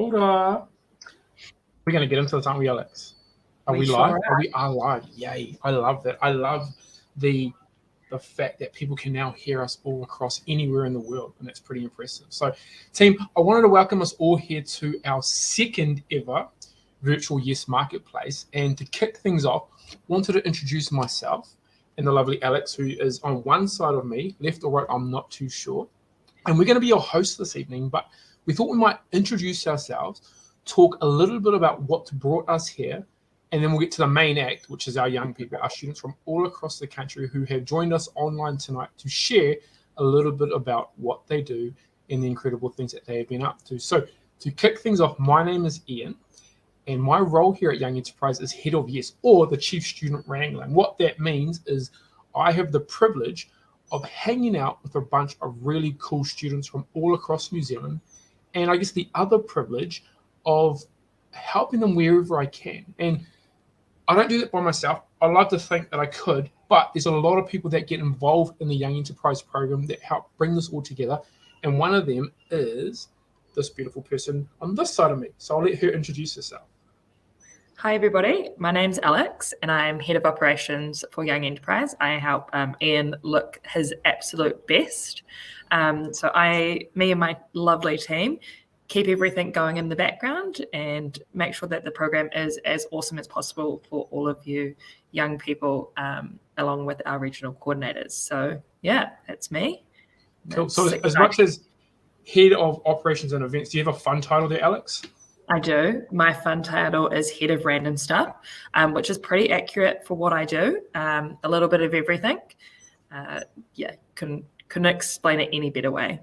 Older. We're going to get into this, aren't we, Alex? Are we live? We are live. Yay. I love that. I love the fact that people can now hear us all across anywhere in the world, and that's pretty impressive. So, team, I wanted to welcome us all here to our second ever virtual Yes Marketplace. And to kick things off, wanted to introduce myself and the lovely Alex, who is on one side of me, left or right, I'm not too sure. And we're going to be your host this evening, but we thought we might introduce ourselves, talk a little bit about what brought us here, and then we'll get to the main act, which is our young people, our students from all across the country who have joined us online tonight to share a little bit about what they do and the incredible things that they have been up to. So to kick things off, my name is Ian, and my role here at Young Enterprise is Head of Yes, or the Chief Student Wrangler. And what that means is I have the privilege of hanging out with a bunch of really cool students from all across New Zealand, and I guess the other privilege of helping them wherever I can. And I don't do that by myself. I like to think that I could, but there's a lot of people that get involved in the Young Enterprise program that help bring this all together. And one of them is this beautiful person on this side of me. So I'll let her introduce herself. Hi, everybody. My name's Alex, and I'm Head of Operations for Young Enterprise. I help Ian look his absolute best. So me and my lovely team keep everything going in the background and make sure that the program is as awesome as possible for all of you young people, along with our regional coordinators. So yeah, that's me. Cool. So as much as Head of Operations and Events, do you have a fun title there, Alex? I do. My fun title is Head of Random Stuff, which is pretty accurate for what I do. A little bit of everything. Couldn't explain it any better way.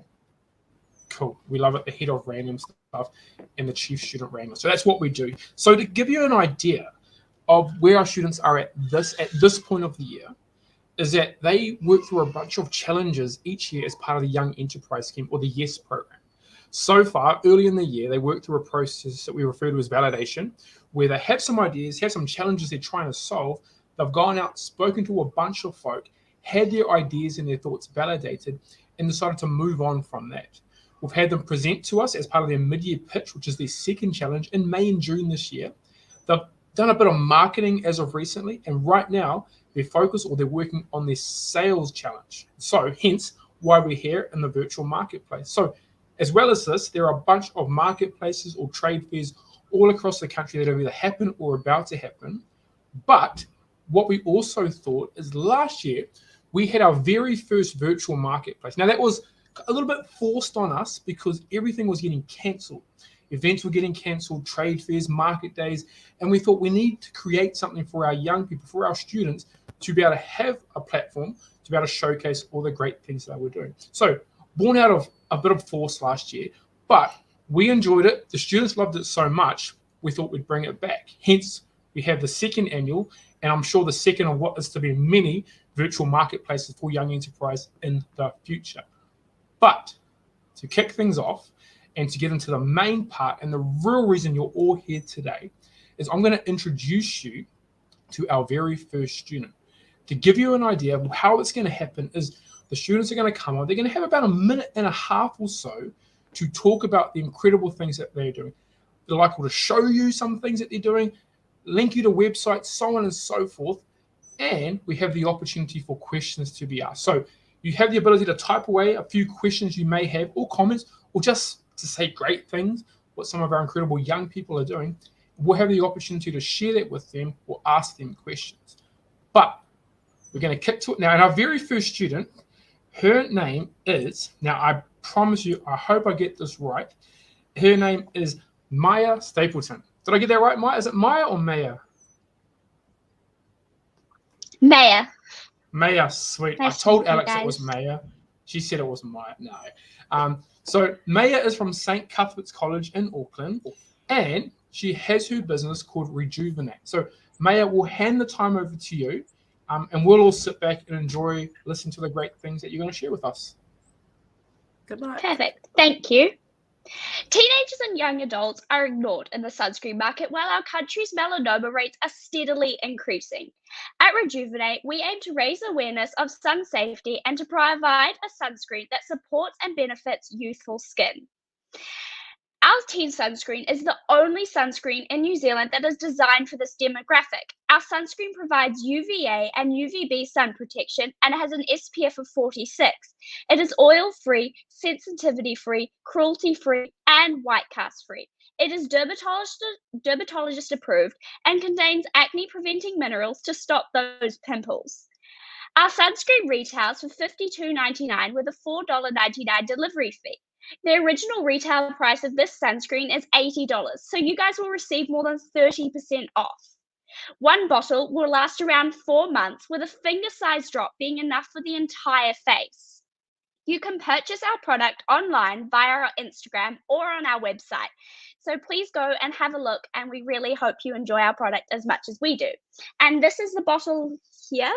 Cool. We love it. The Head of Random Stuff and the Chief Student Wrangler. So that's what we do. So to give you an idea of where our students are at this point of the year, is that they work through a bunch of challenges each year as part of the Young Enterprise Scheme, or the YES program. So far, early in the year, they work through a process that we refer to as validation, where they have some ideas, have some challenges they're trying to solve. They've gone out, spoken to a bunch of folk, had their ideas and their thoughts validated, and decided to move on from that. We've had them present to us as part of their mid-year pitch, which is their second challenge in May and June this year. They've done a bit of marketing as of recently, and right now they're focused, or they're working on their sales challenge. So hence why we're here in the virtual marketplace. So as well as this, there are a bunch of marketplaces or trade fairs all across the country that have either happened or about to happen. But what we also thought is last year, we had our very first virtual marketplace. Now that was a little bit forced on us because everything was getting cancelled. Events were getting cancelled, trade fairs, market days, and we thought we need to create something for our young people, for our students, to be able to have a platform, to be able to showcase all the great things that we're doing. So born out of a bit of force last year, but we enjoyed it. The students loved it so much, we thought we'd bring it back. Hence, we have the second annual, and I'm sure the second of what is to be many virtual marketplaces for Young Enterprise in the future. But to kick things off and to get into the main part, and the real reason you're all here today, is I'm going to introduce you to our very first student. To give you an idea of how it's going to happen is the students are going to come on. They're going to have about a minute and a half or so to talk about the incredible things that they're doing. They're likely to show you some things that they're doing, link you to websites, so on and so forth. And we have the opportunity for questions to be asked. So you have the ability to type away a few questions you may have, or comments, or just to say great things, what some of our incredible young people are doing. We'll have the opportunity to share that with them or ask them questions. But we're going to kick to it now. And our very first student, her name is, now I promise you, I hope I get this right. Her name is Maya Stapleton. Did I get that right, Maya? Is it Maya or Maya? Maya. Maya, sweet. Nice I told to meet you Alex it was guys. Maya. She said it was Maya. No. So Maya is from St. Cuthbert's College in Auckland, and she has her business called Rejuvenate. So Maya, will hand the time over to you, and we'll all sit back and enjoy listening to the great things that you're going to share with us. Good luck. Perfect. Thank you. Teenagers and young adults are ignored in the sunscreen market while our country's melanoma rates are steadily increasing. At Rejuvenate, we aim to raise awareness of sun safety and to provide a sunscreen that supports and benefits youthful skin. Our teen sunscreen is the only sunscreen in New Zealand that is designed for this demographic. Our sunscreen provides UVA and UVB sun protection and it has an SPF of 46. It is oil-free, sensitivity-free, cruelty-free, and white cast-free. It is dermatologist approved and contains acne-preventing minerals to stop those pimples. Our sunscreen retails for $52.99 with a $4.99 delivery fee. The original retail price of this sunscreen is $80, so you guys will receive more than 30% off. One bottle will last around 4 months, with a finger-sized drop being enough for the entire face. You can purchase our product online via our Instagram or on our website. So please go and have a look, and we really hope you enjoy our product as much as we do. And this is the bottle here.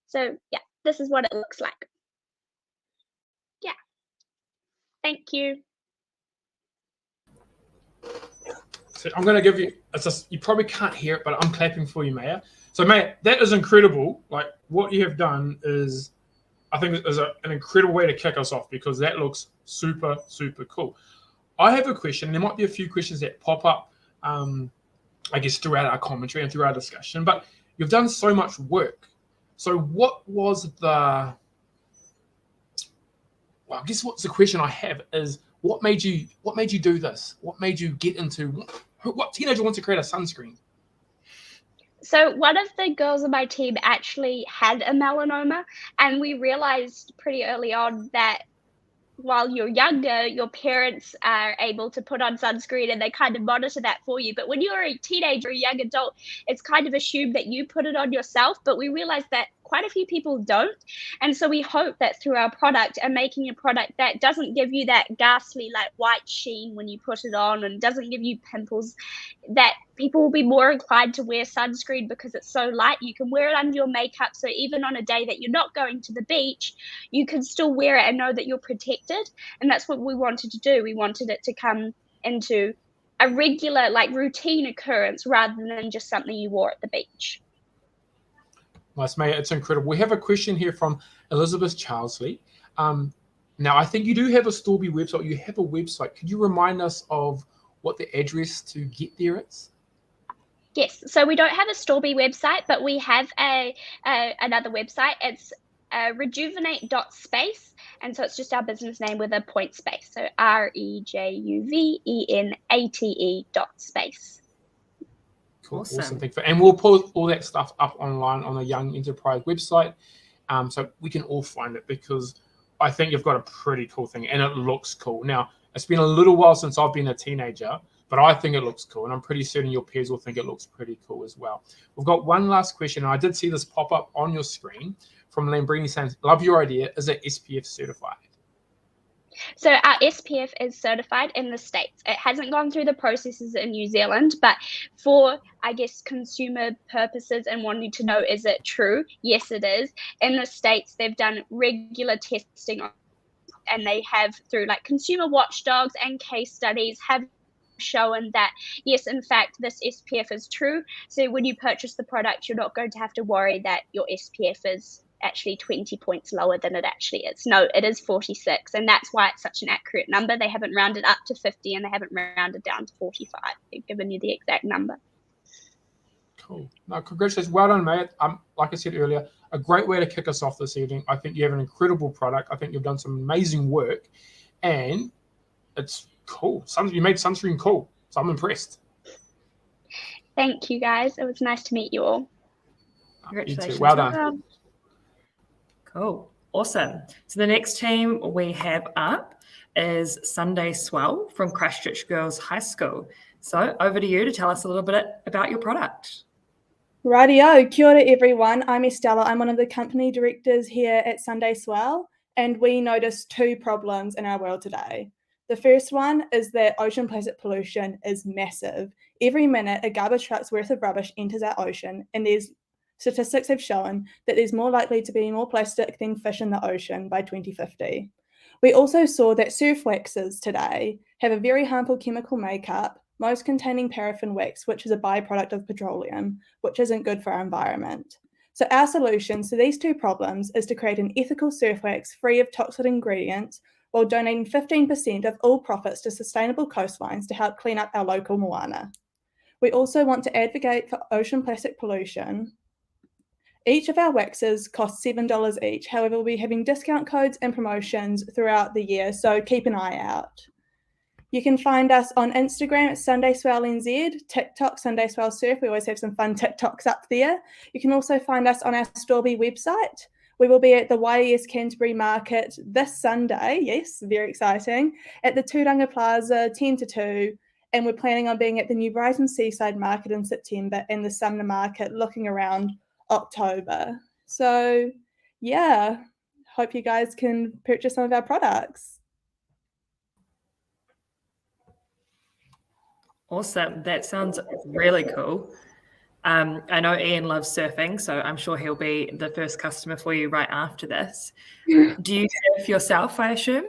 So yeah, this is what it looks like. Yeah. Thank you. So I'm going to give you, you probably can't hear it, but I'm clapping for you, Maya. So Maya, that is incredible. Like what you have done is, I think is an incredible way to kick us off, because that looks super, super cool. I have a question. There might be a few questions that pop up, I guess, throughout our commentary and through our discussion, but you've done so much work. So what was the, well, I guess what's the question I have is, what made you do this? What made you get into, what teenager wants to create a sunscreen? So one of the girls on my team actually had a melanoma, and we realized pretty early on that while you're younger, your parents are able to put on sunscreen and they kind of monitor that for you. But when you're a teenager or a young adult, it's kind of assumed that you put it on yourself. But we realized that quite a few people don't. And so we hope that through our product and making a product that doesn't give you that ghastly like white sheen when you put it on and doesn't give you pimples, that people will be more inclined to wear sunscreen because it's so light. You can wear it under your makeup. So even on a day that you're not going to the beach, you can still wear it and know that you're protected. And that's what we wanted to do. We wanted it to come into a regular, like routine occurrence rather than just something you wore at the beach. Nice, Maya. It's incredible. We have a question here from Elizabeth Charlesley. Now, I think you do have a Storby website. You have a website. Could you remind us of what the address to get there is? Yes. So we don't have a Storby website, but we have another website. It's rejuvenate.space. And so it's just our business name with a point space. So rejuvenate.space. Cool. Awesome. Thank you. And we'll put all that stuff up online on the Young Enterprise website, so we can all find it, because I think you've got a pretty cool thing and it looks cool. Now, it's been a little while since I've been a teenager, but I think it looks cool, and I'm pretty certain your peers will think it looks pretty cool as well. We've got one last question, and I did see this pop up on your screen from Lambrini saying, love your idea. Is it SPF certified? So our SPF is certified in the States. It hasn't gone through the processes in New Zealand, but for, I guess, consumer purposes and wanting to know, is it true? Yes, it is. In the States, they've done regular testing, and they have, through like consumer watchdogs and case studies, have shown that, yes, in fact, this SPF is true. So when you purchase the product, you're not going to have to worry that your SPF is actually 20 points lower than it actually is. No, it is 46, and that's why it's such an accurate number. They haven't rounded up to 50 and they haven't rounded down to 45. They've given you the exact number. Cool. No, congratulations. Well done, mate. Like I said earlier, a great way to kick us off this evening. I think you have an incredible product. I think you've done some amazing work, and it's cool. You made sunscreen cool, so I'm impressed. Thank you, guys. It was nice to meet you all. Congratulations. You too. Well done. Cool. Awesome. So the next team we have up is Sunday Swell from Christchurch Girls High School. So over to you to tell us a little bit about your product. Rightio. Kia ora, everyone. I'm Estella. I'm one of the company directors here at Sunday Swell, and we noticed two problems in our world today. The first one is that ocean plastic pollution is massive. Every minute, a garbage truck's worth of rubbish enters our ocean, and statistics have shown that there's more likely to be more plastic than fish in the ocean by 2050. We also saw that surf waxes today have a very harmful chemical makeup, most containing paraffin wax, which is a byproduct of petroleum, which isn't good for our environment. So our solution to these two problems is to create an ethical surf wax free of toxic ingredients, while donating 15% of all profits to sustainable coastlines to help clean up our local moana. We also want to advocate for ocean plastic pollution. Each of our waxes costs $7 each. However, we'll be having discount codes and promotions throughout the year, so keep an eye out. You can find us on Instagram at Sunday Swell NZ, TikTok Sunday Swell Surf. We always have some fun TikToks up there. You can also find us on our Storby website. We will be at the YES Canterbury Market this Sunday, yes, very exciting, at the Turanga Plaza 10 to 2, and we're planning on being at the New Brighton Seaside Market in September and the Sumner Market looking around October. So yeah, hope you guys can purchase some of our products. Awesome. That sounds really cool. I know Ian loves surfing, so I'm sure he'll be the first customer for you right after this. Do you surf yourself, I assume?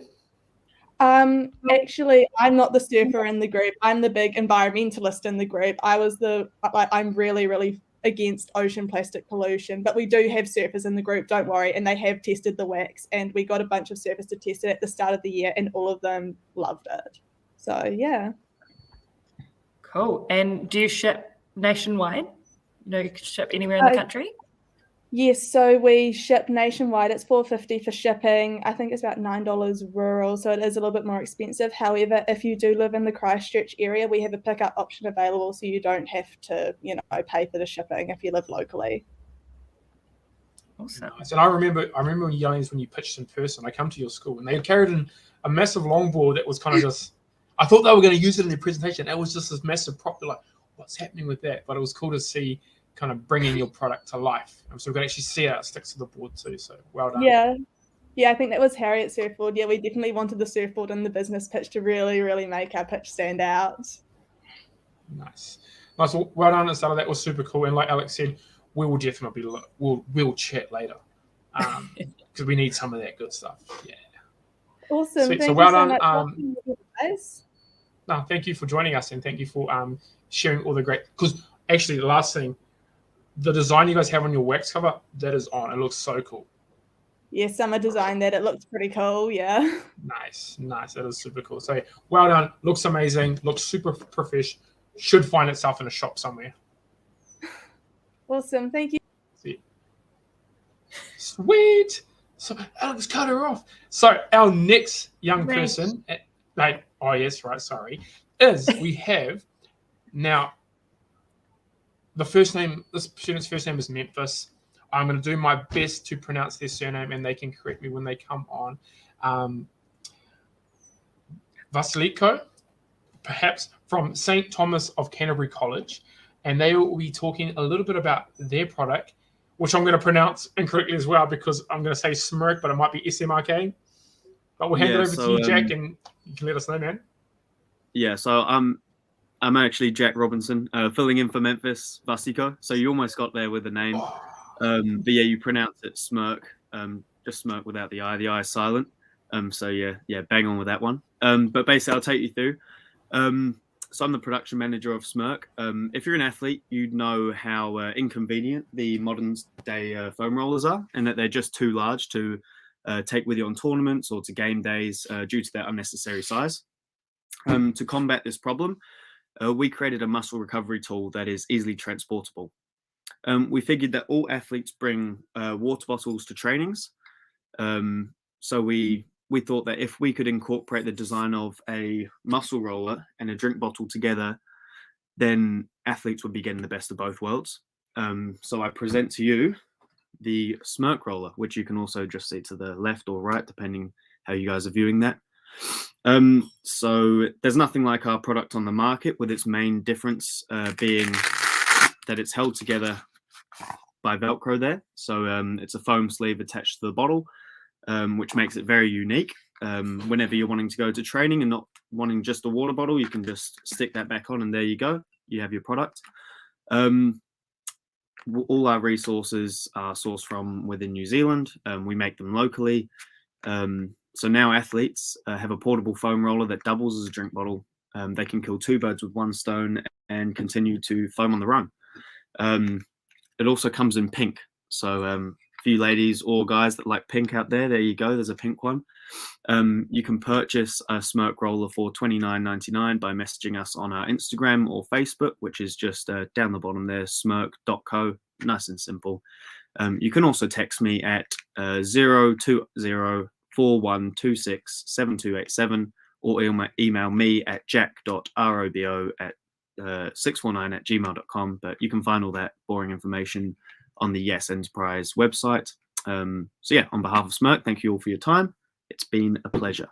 Actually, I'm not the surfer in the group. I'm the big environmentalist in the group. I'm really against ocean plastic pollution, but we do have surfers in the group, don't worry, and they have tested the wax, and we got a bunch of surfers to test it at the start of the year, and all of them loved it. So yeah. Cool. And do you ship nationwide? You can ship anywhere in the country? Yes, so we ship nationwide. It's $4.50 for shipping. I think it's about $9 rural, so it is a little bit more expensive. However, if you do live in the Christchurch area, we have a pickup option available, so you don't have to, pay for the shipping if you live locally. Awesome. Nice. And I remember youngins when you pitched in person. I come to your school and they carried in a massive longboard that was kind of just. I thought they were going to use it in their presentation. It was just this massive prop. They're like, what's happening with that? But it was cool to see kind of bringing your product to life. So we can actually see how it sticks to the board too. So well done. Yeah, I think that was Harriet's surfboard. Yeah, we definitely wanted the surfboard in the business pitch to really make our pitch stand out. Nice. Well done, Estella. That was super cool. And like Alex said, we will definitely we'll chat later because we need some of that good stuff. Yeah. Awesome. Sweet. Thank so well you done. so much, No, thank you for joining us and thank you for sharing all the great. Because actually, the last thing, the design you guys have on your wax cover, that is on. It looks so cool. Yeah, Summer designed that. It looks pretty cool. Yeah. Nice. That is super cool. So well done. Looks amazing. Looks super professional. Should find itself in a shop somewhere. Awesome. Thank you. See. Sweet. So Alex cut her off. So our next young person, is we have now the first name. This student's first name is Memphis. I'm going to do my best to pronounce their surname, and they can correct me when they come on. Vasiliko, perhaps from St. Thomas of Canterbury College, and they will be talking a little bit about their product, which I'm going to pronounce incorrectly as well because I'm going to say Smirk, but it might be SMRK. But we'll hand it over to you, Jack, and you can let us know, man. Yeah, so I'm actually Jack Robinson, filling in for Memphis Vasico. So you almost got there with the name. But yeah, you pronounce it Smirk, just Smirk without the I. The I is silent. So yeah, bang on with that one. But basically, I'll take you through. So I'm the production manager of Smirk. If you're an athlete, you'd know how inconvenient the modern day foam rollers are, and that they're just too large to take with you on tournaments or to game days due to their unnecessary size. To combat this problem, we created a muscle recovery tool that is easily transportable. We figured that all athletes bring water bottles to trainings. So we thought that if we could incorporate the design of a muscle roller and a drink bottle together, then athletes would be getting the best of both worlds. So I present to you the Smirk roller, which you can also just see to the left or right, depending how you guys are viewing that. So there's nothing like our product on the market, with its main difference being that it's held together by Velcro there. So it's a foam sleeve attached to the bottle, which makes it very unique. Whenever you're wanting to go to training and not wanting just a water bottle, you can just stick that back on and there you go. You have your product. All our resources are sourced from within New Zealand. We make them locally. So now athletes have a portable foam roller that doubles as a drink bottle. They can kill two birds with one stone and continue to foam on the run. It also comes in pink. So few ladies or guys that like pink out there, there you go. There's a pink one. You can purchase a Smirk roller for $29.99 by messaging us on our Instagram or Facebook, which is just down the bottom there, smirk.co. Nice and simple. You can also text me at 02041267287 or email me at jack.robo@649@gmail.com. But you can find all that boring information on the Yes Enterprise website. So yeah, on behalf of Smirk, thank you all for your time. It's been a pleasure.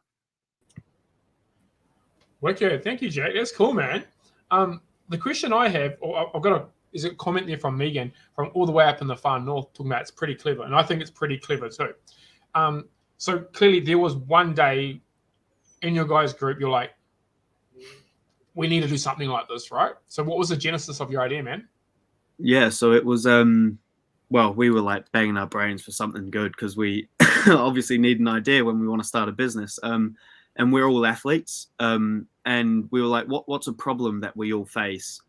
Okay, thank you, Jack. That's cool, man. The question I have, or I've got is a comment there from Megan from all the way up in the far north talking about it's pretty clever, and I think it's pretty clever too. So clearly there was one day in your guys' group you're like, we need to do something like this, right? So what was the genesis of your idea, man? Yeah, so it was well, we were like banging our brains for something good because we obviously need an idea when we want to start a business. And we're all athletes. And we were like, what's a problem that we all face?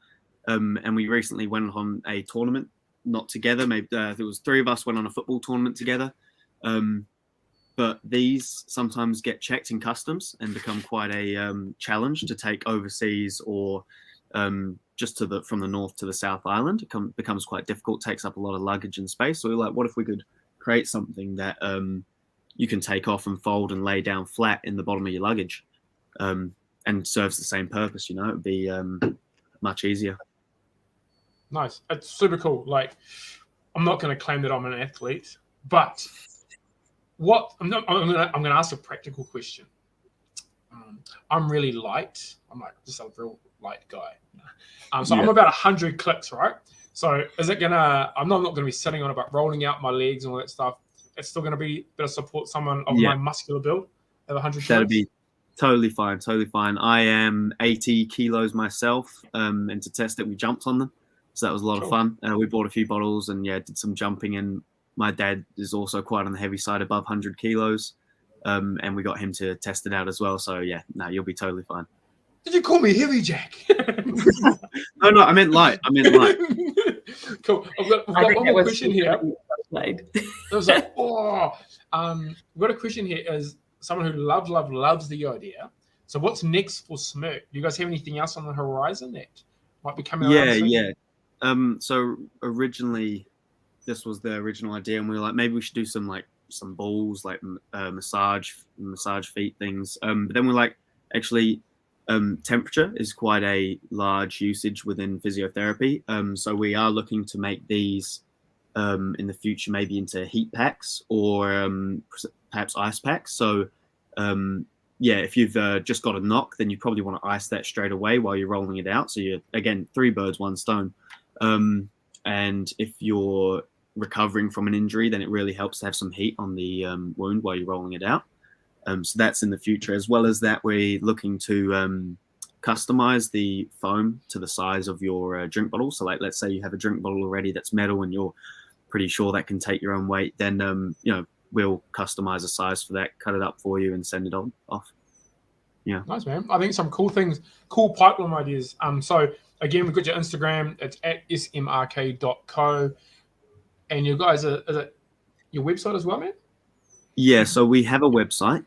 And we recently went on a tournament, not together. Maybe there was 3 of us went on a football tournament together. But these sometimes get checked in customs and become quite a challenge to take overseas or just from the north to the South Island. It becomes quite difficult, takes up a lot of luggage and space. So we're like, what if we could create something that you can take off and fold and lay down flat in the bottom of your luggage and serves the same purpose, you know? It'd be much easier. Nice. It's super cool. Like, I'm not going to claim that I'm an athlete, but I'm going to ask a practical question. I'm really light. I'm like just a real light guy. So I'm about 100 clicks, right? So is it gonna? I'm not going to be sitting on it, but rolling out my legs and all that stuff. It's still going to be better support someone of my muscular build at 100 clicks. That'd be totally fine. Totally fine. I am 80 kilos myself, and to test it, we jumped on them. So that was a lot of fun. We bought a few bottles and did some jumping. And my dad is also quite on the heavy side, above 100 kilos. And we got him to test it out as well. So you'll be totally fine. Did you call me heavy, Jack? No, I meant light. Cool. We've got one more question here. It was like, we've got a question here as someone who loves the idea. So what's next for Smirk? Do you guys have anything else on the horizon that might be coming around? Yeah. So originally, this was the original idea, and we were like, maybe we should do some balls, like massage feet things. But then we're like, actually, temperature is quite a large usage within physiotherapy. So we are looking to make these in the future, maybe into heat packs or perhaps ice packs. So if you've just got a knock, then you probably want to ice that straight away while you're rolling it out. So you're, again, 3 birds, 1 stone. And if you're recovering from an injury, then it really helps to have some heat on the wound while you're rolling it out. So that's in the future. As well as that, we're looking to customize the foam to the size of your drink bottle. So like, let's say you have a drink bottle already that's metal and you're pretty sure that can take your own weight, then we'll customize a size for that, cut it up for you and send it off. Yeah. Nice, man. I think some cool things, cool pipeline ideas. So again, we've got your Instagram. It's at smrk.co. And you guys, is it your website as well, man? Yeah, so we have a website.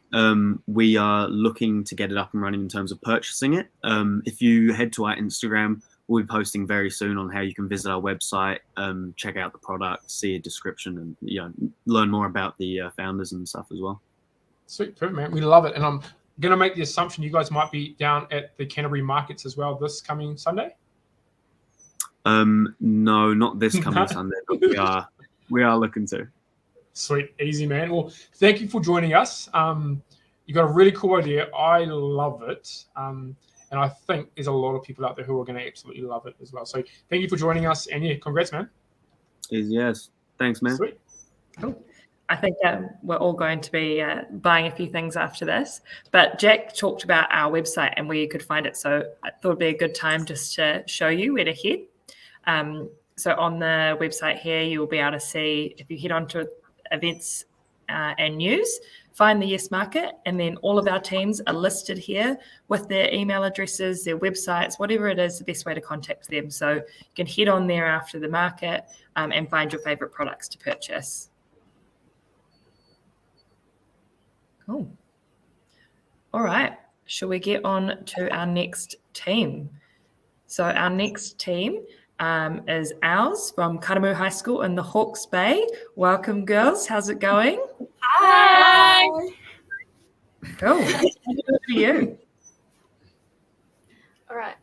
We are looking to get it up and running in terms of purchasing it. If you head to our Instagram, we'll be posting very soon on how you can visit our website, check out the product, see a description, and learn more about the founders and stuff as well. Sweet, perfect, man. We love it. And I'm going to make the assumption you guys might be down at the Canterbury markets as well this coming Sunday. No, not this coming Sunday, but we are looking to. Sweet, easy, man. Well, thank you for joining us. You got a really cool idea. I love it. And I think there's a lot of people out there who are going to absolutely love it as well. So thank you for joining us. And congrats, man. Yes. Thanks, man. Sweet. Cool. I think we're all going to be buying a few things after this. But Jack talked about our website and where you could find it. So I thought it'd be a good time just to show you where to head. So on the website here, you'll be able to see, if you head on to events and news, find the Yes Market, and then all of our teams are listed here with their email addresses, their websites, whatever it is, the best way to contact them. So you can head on there after the market and find your favourite products to purchase. Cool. All right. Shall we get on to our next team? So our next team is ours from Karamu High School in the Hawke's Bay. Welcome, girls. How's it going? Hi. Cool. Over to you. All right.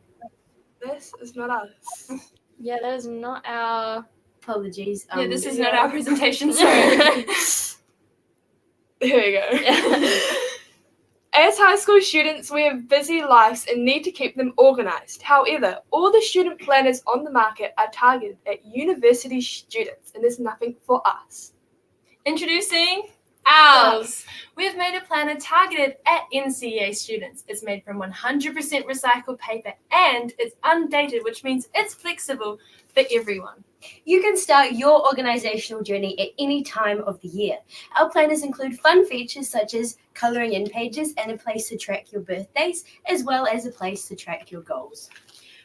This is not us. Yeah, that is not our. Apologies. Yeah, this is not our presentation. Sorry. Here we go. As high school students, we have busy lives and need to keep them organised. However, all the student planners on the market are targeted at university students, and there's nothing for us. Introducing ours. We have made a planner targeted at NCEA students. It's made from 100% recycled paper and it's undated, which means it's flexible for everyone. You can start your organisational journey at any time of the year. Our planners include fun features such as colouring in pages and a place to track your birthdays, as well as a place to track your goals.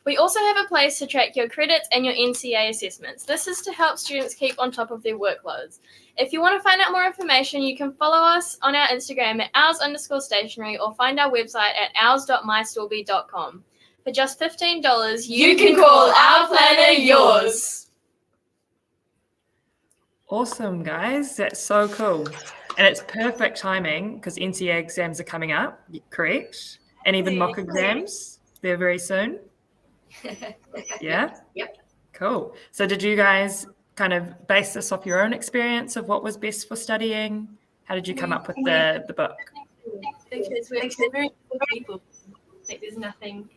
We also have a place to track your credits and your NCA assessments. This is to help students keep on top of their workloads. If you want to find out more information, you can follow us on our Instagram at ours_stationery or find our website at ours.mystorby.com. For just $15, you can call our planner yours. Awesome, guys. That's so cool. And it's perfect timing because NCA exams are coming up, correct? And even mock exams, they're very soon. Yeah? Yep. Cool. So did you guys kind of base this off your own experience of what was best for studying? How did you come up with the book? Because we're very good people. Like there's nothing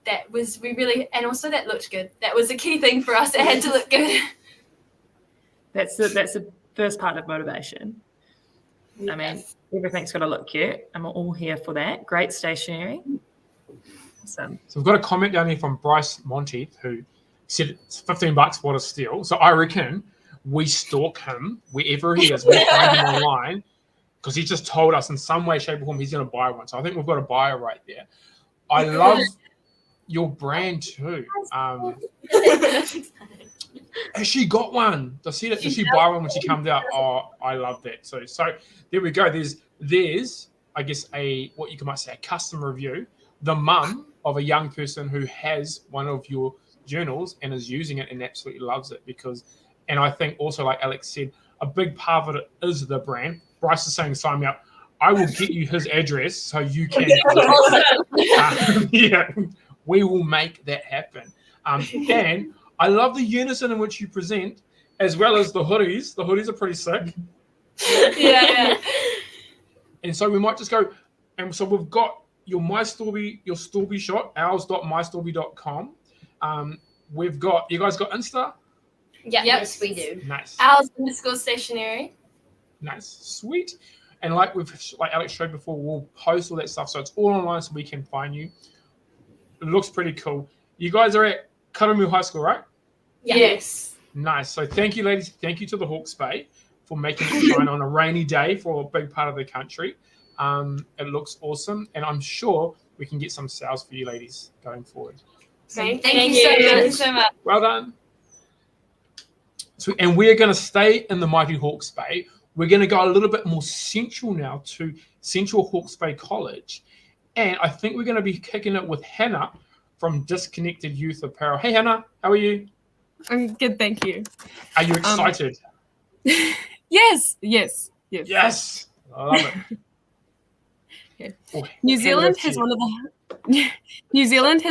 that was and also that looked good. That was a key thing for us. It had to look good. That's the first part of motivation. Yes. I mean, everything's got to look cute. I'm all here for that. Great stationery. Awesome. So we've got a comment down here from Bryce Monteith who said it's $15, what a steal. So I reckon we stalk him wherever he is. We find him online because he just told us in some way, shape, or form he's going to buy one. So I think we've got a buyer right there. I love your brand too. Has she got one? Does she buy one when she comes out? Oh, I love that. So there we go. There's I guess what you might say a custom review. The mum of a young person who has one of your journals and is using it and absolutely loves it and I think also like Alex said, a big part of it is the brand. Bryce is saying sign me up. I will get you his address so you can. Yeah, we will make that happen. And I love the unison in which you present, as well as the hoodies. The hoodies are pretty sick. Yeah. And so we might just go, and so we've got your Storby shot, ours.mystorby.com. We've got, you guys got Insta? Yeah. Yes, we do. Nice. Ours_stationery. Nice. Sweet. And like Alex showed before, we'll post all that stuff. So it's all online so we can find you. It looks pretty cool. You guys are at Karamu High School, right? Yes. Nice. So thank you, ladies. Thank you to the Hawke's Bay for making it shine on a rainy day for a big part of the country. It looks awesome. And I'm sure we can get some sales for you ladies going forward. Thank you so much. Well done. So, and we're going to stay in the mighty Hawke's Bay. We're going to go a little bit more central now to Central Hawke's Bay College. And I think we're going to be kicking it with Hannah from Disconnected Youth Apparel. Hey, Hannah, how are you? I'm good, thank you. Are you excited? Yes. Yes. I love it. Okay. Oh, New Zealand has Hannah,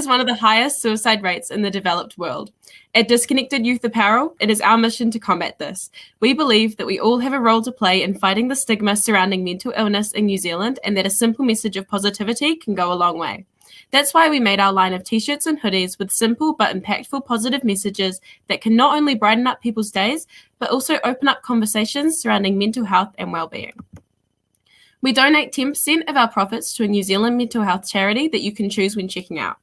one of the highest suicide rates in the developed world. At Disconnected Youth Apparel, it is our mission to combat this. We believe that we all have a role to play in fighting the stigma surrounding mental illness in New Zealand and that a simple message of positivity can go a long way. That's why we made our line of t-shirts and hoodies with simple but impactful positive messages that can not only brighten up people's days, but also open up conversations surrounding mental health and well-being. We donate 10% of our profits to a New Zealand mental health charity that you can choose when checking out.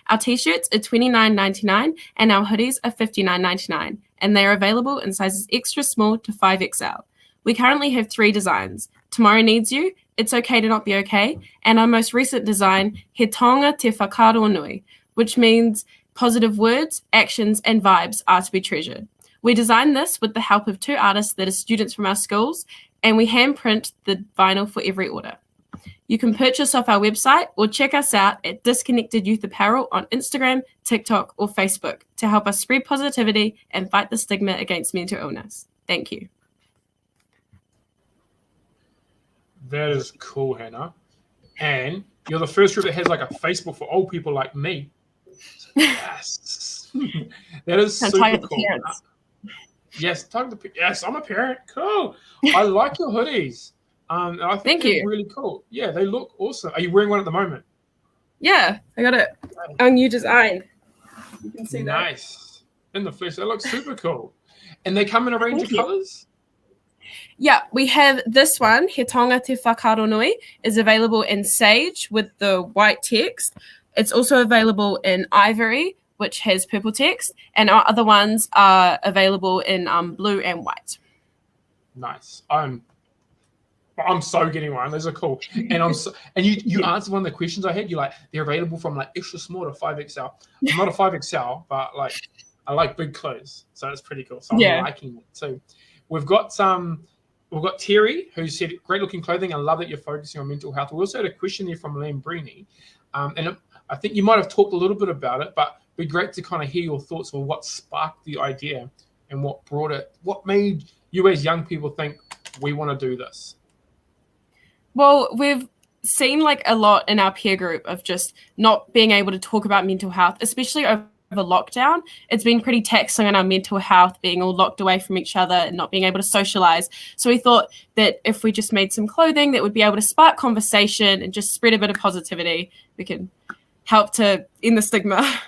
Our t-shirts are $29.99 and our hoodies are $59.99, and they are available in sizes extra small to 5XL. We currently have 3 designs: Tomorrow Needs You, It's Okay to Not Be Okay, and our most recent design, He Taonga Te Whakaaro Nui, which means positive words, actions, and vibes are to be treasured. We designed this with the help of 2 artists that are students from our schools, and we handprint the vinyl for every order. You can purchase off our website or check us out at Disconnected Youth Apparel on Instagram, TikTok, or Facebook to help us spread positivity and fight the stigma against mental illness. Thank you. That is cool, Hannah. And you're the first group that has like a Facebook for old people like me. Yes. That is super cool. Yes, yes, I'm a parent. Cool. I like your hoodies. And I think they're really cool. Yeah, they look awesome. Are you wearing one at the moment? Yeah, I got it. Our new design. You can see that. Nice. In the flesh. They look super cool. And they come in a range of colors? Yeah, we have this one, He Tonga Te Whakaro Nui, is available in sage with the white text. It's also available in ivory, which has purple text, and our other ones are available in blue and white. Nice. I'm so getting one. Those are cool. And you answered one of the questions I had. You're like, they're available from like extra small to 5XL. I'm not a 5XL, but like I like big clothes, so it's pretty cool. So I'm liking it too. We've got Terry, who said, great looking clothing. I love that you're focusing on mental health. We also had a question there from Lambrini. And I think you might have talked a little bit about it, but it'd be great to kind of hear your thoughts on what sparked the idea and what made you as young people think we want to do this. Well, we've seen like a lot in our peer group of just not being able to talk about mental health, especially over lockdown. It's been pretty taxing on our mental health, being all locked away from each other and not being able to socialize. So we thought that if we just made some clothing that would be able to spark conversation and just spread a bit of positivity, we could help to end the stigma.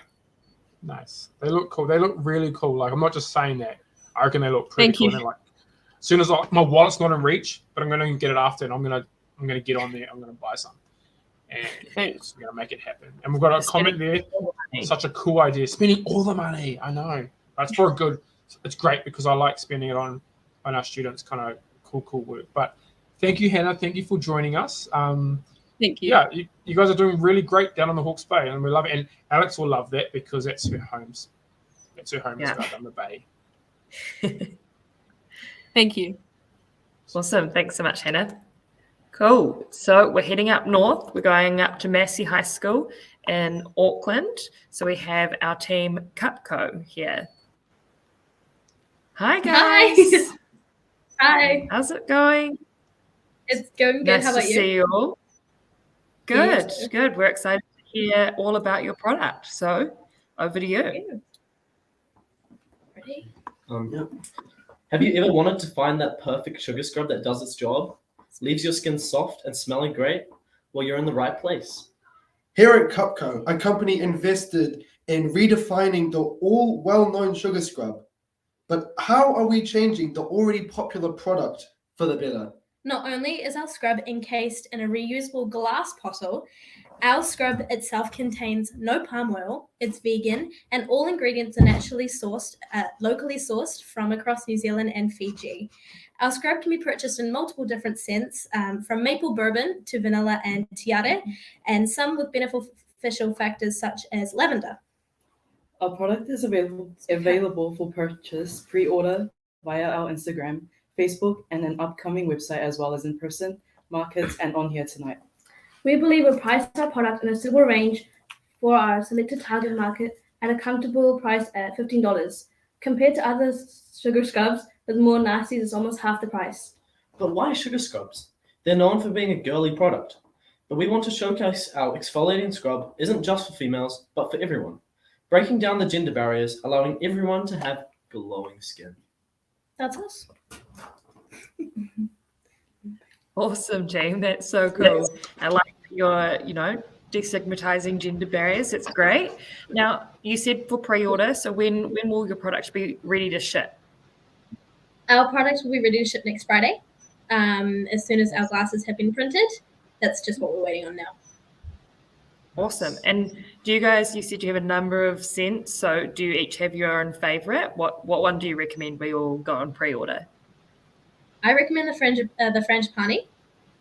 Nice. They look cool. They look really cool. Like, I'm not just saying that. I reckon they look pretty cool. And like, as soon as my wallet's not in reach, but I'm going to get it after, and I'm going to get on there. I'm going to buy some. And we're going to make it happen. And we've got a comment there. Such a cool idea. Spending all the money. I know. That's for a good. It's great because I like spending it on our students. Kind of cool work. But thank you, Hannah. Thank you for joining us. Thank you. Yeah, you guys are doing really great down on the Hawke's Bay, and we love it. And Alex will love that because that's her home. That's her home is right on the bay. Thank you. Awesome. Thanks so much, Hannah. Cool. So we're heading up north. We're going up to Massey High School in Auckland. So we have our team Cupco here. Hi, guys. Hi. How's it going? It's going good. Nice How about to you? see you all. Good, Yes. good. We're excited to hear all about your product. So over to you. Ready? Yeah. Have you ever wanted to find that perfect sugar scrub that does its job, leaves your skin soft and smelling great? Well, you're in the right place. Here at Cupco, our company invested in redefining the all well-known sugar scrub. But how are we changing the already popular product for the better? Not only is our scrub encased in a reusable glass bottle, our scrub itself contains no palm oil, it's vegan, and all ingredients are naturally sourced, locally sourced from across New Zealand and Fiji. Our scrub can be purchased in multiple different scents, from maple bourbon to vanilla and tiare, and some with beneficial factors such as lavender. Our product is available for purchase, pre-order via our Instagram, Facebook, and an upcoming website, as well as in person, markets, and on here tonight. We believe we price our product in a suitable range for our selected target market at a comfortable price at $15. Compared to other sugar scrubs with more nasties, it's almost half the price. But why sugar scrubs? They're known for being a girly product. But we want to showcase our exfoliating scrub isn't just for females, but for everyone. Breaking down the gender barriers, allowing everyone to have glowing skin. That's us. Awesome, Jane. That's so cool. I like your, destigmatizing gender barriers. It's great. Now, you said for pre-order, so when will your product be ready to ship? Our products will be ready to ship next Friday. As soon as our glasses have been printed, that's just what we're waiting on now. Awesome. And do you guys, you said you have a number of scents, so do you each have your own favorite? What one do you recommend we all go on pre-order? I recommend the French Pani.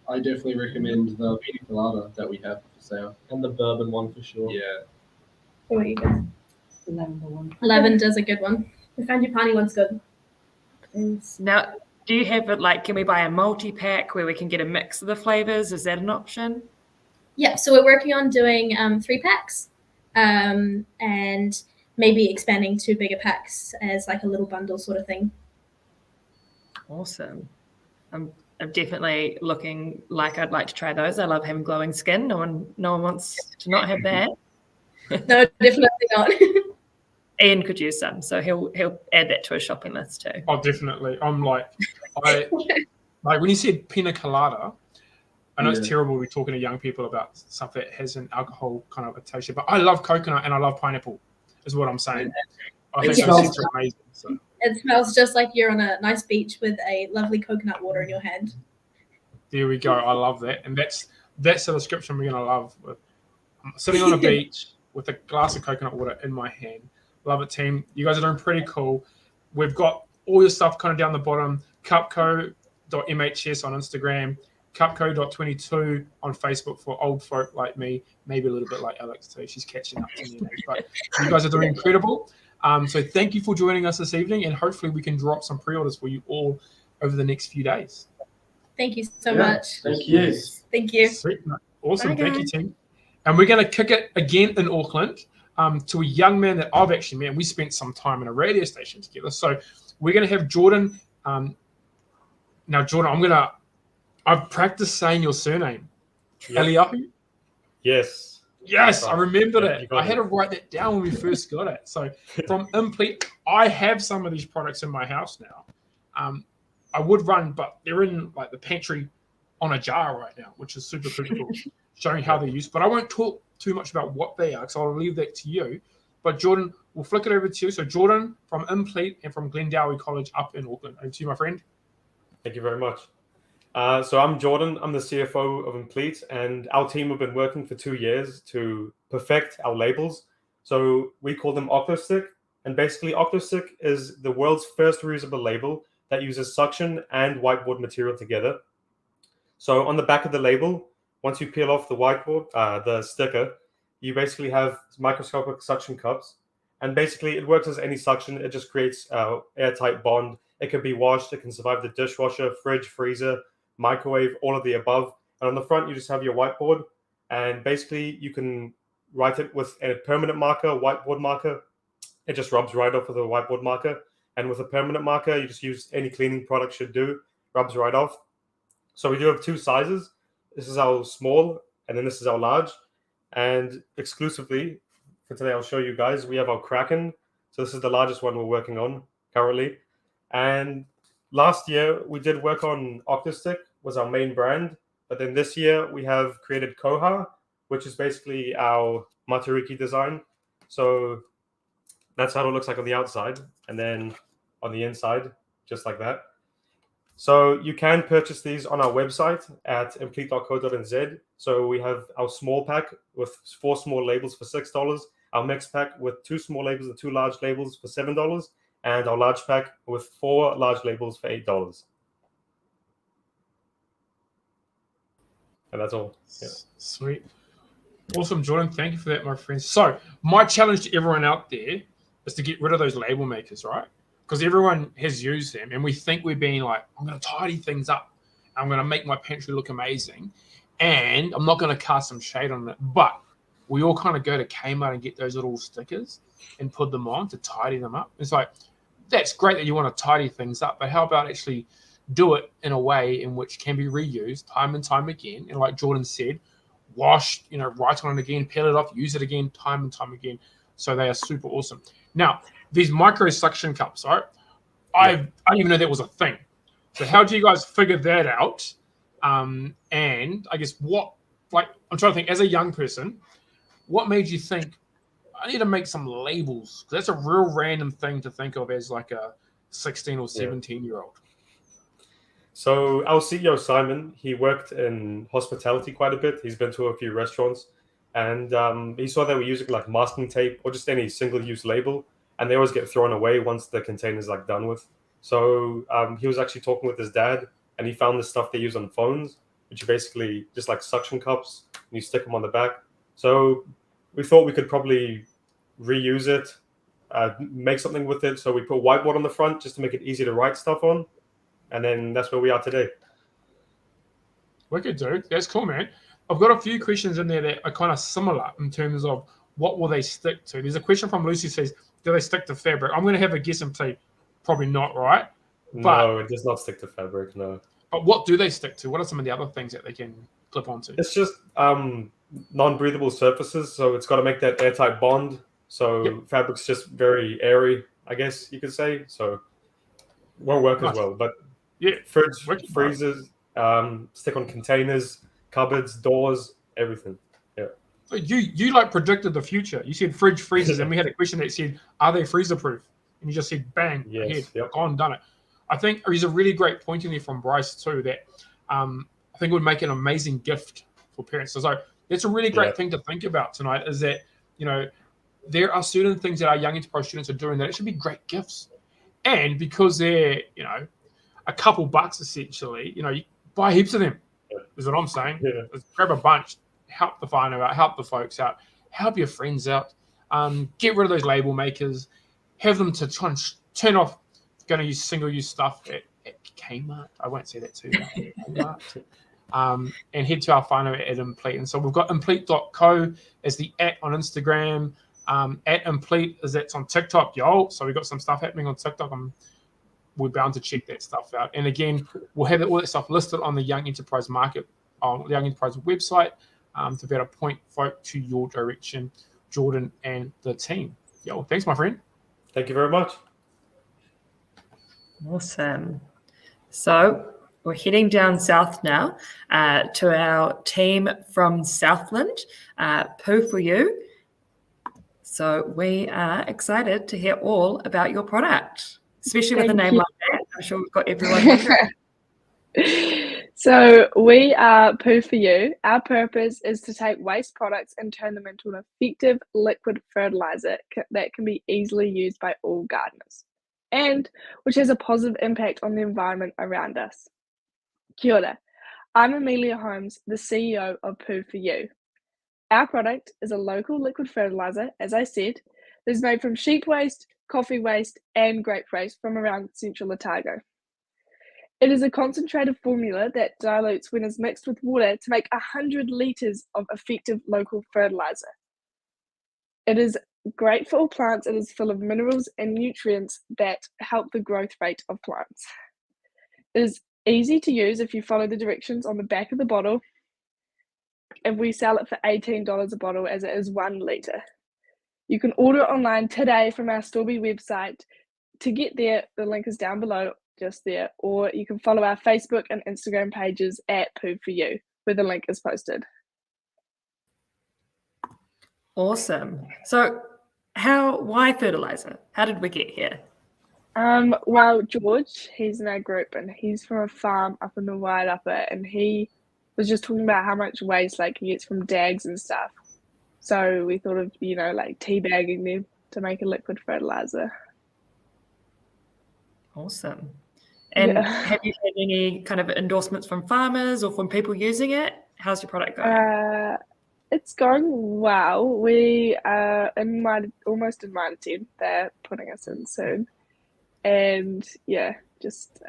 I definitely recommend the Pina Colada that we have for sale. And the bourbon one for sure. Yeah. What about you guys? The lavender one. Lavender's a good one. The Frangipani one's good. Now, do you have it can we buy a multi-pack where we can get a mix of the flavors? Is that an option? Yeah, so we're working on doing 3 packs, and maybe expanding to bigger packs as like a little bundle sort of thing. Awesome. I'm definitely looking like I'd like to try those. I love having glowing skin. No one wants to not have that. No, definitely not. Ian could use some, so he'll add that to his shopping list too. Oh, definitely. Like when you said pina colada, I know it's terrible we're talking to young people about stuff that has an alcohol kind of association, but I love coconut and I love pineapple, is what I'm saying. I think those things are amazing. So. It smells just like you're on a nice beach with a lovely coconut water in your hand. There we go. I love that. And that's the description we're going to love. I'm sitting on a beach with a glass of coconut water in my hand. Love it, team. You guys are doing pretty cool. We've got all your stuff kind of down the bottom. Cupco.mhs on Instagram. Cupco.22 on Facebook for old folk like me. Maybe a little bit like Alex too. She's catching up to me. But you guys are doing incredible. So thank you for joining us this evening, and hopefully we can drop some pre-orders for you all over the next few days. Thank you so much. Thank you. Thank you. Sweet. Awesome. Bye, Thank you, guys. team. And we're going to kick it again in Auckland to a young man that I've actually met. We spent some time in a radio station together. So we're going to have Jordan. Now, Jordan, I've practiced saying your surname. Eliahu? Yes. Yes, I remembered it. I had to write that down when we first got it. So from Implete, I have some of these products in my house now. I would run, but they're in like the pantry on a jar right now, which is super cool, showing how they're used. But I won't talk too much about what they are, because I'll leave that to you. But Jordan, we'll flick it over to you. So Jordan from Implete and from Glendowie College up in Auckland. Over to you, my friend. Thank you very much. So I'm Jordan. I'm the CFO of Implete, and our team have been working for 2 years to perfect our labels. So we call them OctoStick, and basically OctoStick is the world's first reusable label that uses suction and whiteboard material together. So on the back of the label, once you peel off the whiteboard, the sticker, you basically have microscopic suction cups, and basically it works as any suction. It just creates an airtight bond. It can be washed. It can survive the dishwasher, fridge, freezer, microwave, all of the above. And on the front, you just have your whiteboard, and basically you can write it with a permanent marker, whiteboard marker. It just rubs right off with a whiteboard marker. And with a permanent marker, you just use any cleaning product should do, rubs right off. So we do have 2 sizes. This is our small, and then this is our large. And exclusively for today, I'll show you guys, we have our Kraken. So this is the largest one we're working on currently. And last year, we did work on OctoStick, was our main brand. But then this year, we have created Koha, which is basically our Matariki design. So that's how it looks like on the outside. And then on the inside, just like that. So you can purchase these on our website at implete.co.nz. So we have our small pack with 4 small labels for $6, our mixed pack with 2 small labels and 2 large labels for $7, and our large pack with 4 large labels for $8. And that's all. Yeah. Sweet. Awesome, Jordan. Thank you for that, my friends. So my challenge to everyone out there is to get rid of those label makers, right? Because everyone has used them, and we think we're being like, I'm going to tidy things up. I'm going to make my pantry look amazing, and I'm not going to cast some shade on it. But we all kind of go to Kmart and get those little stickers and put them on to tidy them up. It's like, that's great that you want to tidy things up, but how about actually do it in a way in which can be reused time and time again? And like Jordan said, wash, write on it again, peel it off, use it again, time and time again. So they are super awesome. Now, these micro suction cups, right? I didn't even know that was a thing. So how do you guys figure that out? And I guess I'm trying to think, as a young person, what made you think, I need to make some labels? 'Cause that's a real random thing to think of as like a 16 or 17-year-old. So our CEO, Simon, he worked in hospitality quite a bit. He's been to a few restaurants, and he saw they were using like masking tape or just any single-use label, and they always get thrown away once the container's like done with. So he was actually talking with his dad, and he found this stuff they use on phones, which are basically just like suction cups, and you stick them on the back. So we thought we could probably reuse it, make something with it. So we put whiteboard on the front just to make it easy to write stuff on. And then that's where we are today. Wicked, dude. That's cool, man. I've got a few questions in there that are kind of similar in terms of what will they stick to. There's a question from Lucy says, do they stick to fabric? I'm going to have a guess and say probably not, right? But, No, it does not stick to fabric, no. But what do they stick to? What are some of the other things that they can clip onto? It's just non-breathable surfaces, so it's got to make that airtight bond. So fabric's just very airy, I guess you could say. So won't work as well. But fridge, freezers, stick on containers, cupboards, doors, everything. Yeah. So you like predicted the future. You said fridge, freezers, and we had a question that said, are they freezer proof? And you just said, bang, ahead, gone, done it. I think there's a really great point in there from Bryce too that I think would make an amazing gift for parents. So that's a really great thing to think about tonight is that, there are certain things that our young enterprise students are doing that it should be great gifts. And because they're, a couple bucks essentially, you buy heaps of them, is what I'm saying. Just grab a bunch, help the farmer out, help the folks out, help your friends out, get rid of those label makers, have them to try and turn off going to use single-use stuff at Kmart. I won't say that too much. And head to our whānau at Implete. And so we've got implete.co as the @ on Instagram. At Implete is that's on TikTok, yo. So we've got some stuff happening on TikTok. We're bound to check that stuff out. And again, we'll have all that stuff listed on the Young Enterprise Market, on the Young Enterprise website to be able to point folk to your direction, Jordan and the team. Yo, thanks, my friend. Thank you very much. Awesome. So we're heading down south now to our team from Southland, Poo For You. So we are excited to hear all about your product, especially with a name like that. I'm sure we've got everyone wondering. So we are Poo For You. Our purpose is to take waste products and turn them into an effective liquid fertilizer that can be easily used by all gardeners, and which has a positive impact on the environment around us. Kia ora. I'm Amelia Holmes, the CEO of Poo For You. Our product is a local liquid fertilizer, as I said, that is made from sheep waste, coffee waste, and grape waste from around central Otago. It is a concentrated formula that dilutes when it's mixed with water to make 100 litres of effective local fertilizer. It is great for all plants. It is full of minerals and nutrients that help the growth rate of plants. It is easy to use if you follow the directions on the back of the bottle. And we sell it for $18 a bottle as it is 1 litre. You can order online today from our Storby website. To get there, the link is down below, just there, or you can follow our Facebook and Instagram pages at Poo For You, where the link is posted. Awesome. So why fertilizer? How did we get here? Well, George, he's in our group and he's from a farm up in the Wairapa, and he was just talking about how much waste he gets from dags and stuff. So we thought of, teabagging them to make a liquid fertilizer. Awesome. And have you had any kind of endorsements from farmers or from people using it? How's your product going? It's going well. We are almost in Mitre 10. They're putting us in soon. And just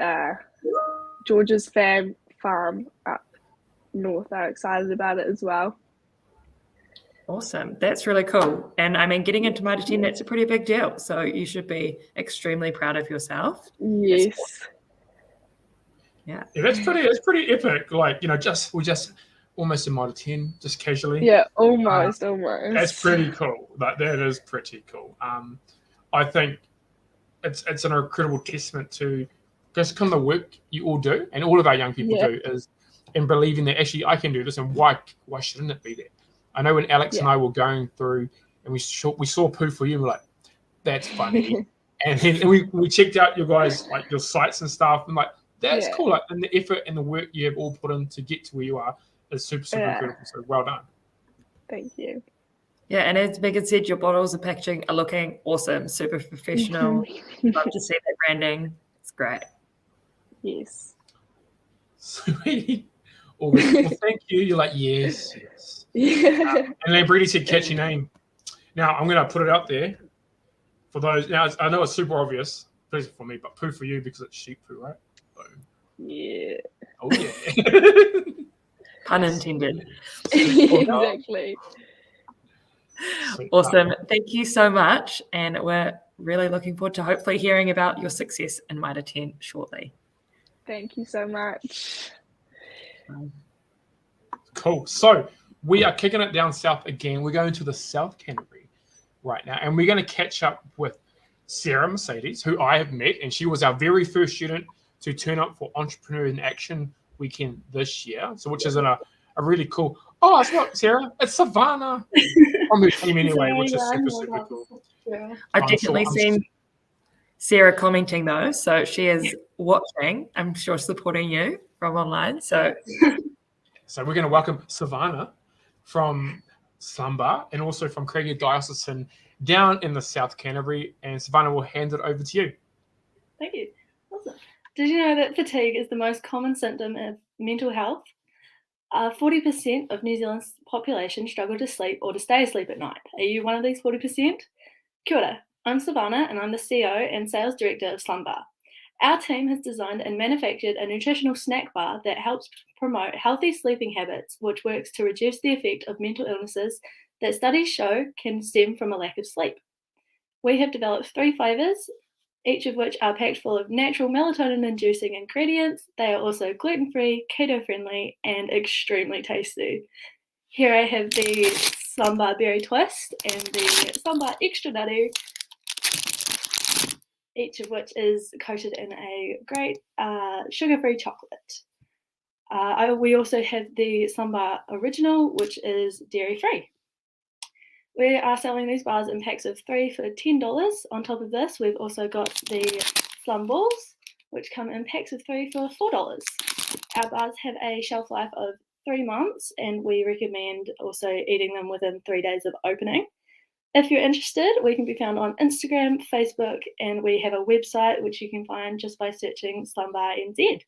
George's farm up north are excited about it as well. Awesome. That's really cool. And I mean, getting into Mitre 10, that's a pretty big deal. So you should be extremely proud of yourself. Yes. Yeah. That's pretty epic. We're just almost in Mitre 10, just casually. Yeah, almost. That's pretty cool. That is pretty cool. I think it's an incredible testament to just kind of the work you all do, and all of our young people do, is in believing that actually I can do this, and why shouldn't it be there? I know when Alex and I were going through, and we saw Poo For You, and we're like, that's funny. and we checked out your guys, your sites and stuff, and that's cool. And the effort and the work you have all put in to get to where you are is super incredible. So well done. Thank you. Yeah, and as Megan said, your bottles and packaging are looking awesome, super professional. Love to see that branding. It's great. Yes. Sweet. Well, thank you. You're like, yes. And then Brady said, catchy name. Now, I'm going to put it out there for those. Now, I know it's super obvious, especially for me, but Poo For You because it's sheep poo, right? So, yeah. Oh, yeah. Pun intended. Exactly. Awesome. Thank you so much. And we're really looking forward to hopefully hearing about your success in Mitre 10 shortly. Thank you so much. Cool. So we are kicking it down south again. We're going to the South Canterbury right now, and we're going to catch up with Sarah Mercedes, who I have met, and she was our very first student to turn up for Entrepreneur in Action weekend this year. So, which is a really cool. Oh, it's not Sarah. It's Savannah from her team anyway, which is super cool. I've definitely seen Sarah commenting though, so she is watching. I'm sure supporting you from online. So we're going to welcome Savannah from Slumba and also from Craigie Diocesan down in the South Canterbury, and Savannah will hand it over to you. Thank you. Awesome. Did you know that fatigue is the most common symptom of mental health? 40% of New Zealand's population struggle to sleep or to stay asleep at night. Are you one of these 40%? Kia ora. I'm Savannah and I'm the CEO and Sales Director of Slumba. Our team has designed and manufactured a nutritional snack bar that helps promote healthy sleeping habits, which works to reduce the effect of mental illnesses that studies show can stem from a lack of sleep. We have developed 3 flavours, each of which are packed full of natural melatonin-inducing ingredients. They are also gluten-free, keto-friendly, and extremely tasty. Here I have the Slumba Berry Twist and the Slumba Extra Nutty, each of which is coated in a great sugar-free chocolate. We also have the Slumba Original, which is dairy-free. We are selling these bars in packs of 3 for $10. On top of this, we've also got the Slum Balls, which come in packs of 3 for $4. Our bars have a shelf life of 3 months, and we recommend also eating them within 3 days of opening. If you're interested, we can be found on Instagram, Facebook, and we have a website which you can find just by searching Slumba NZ.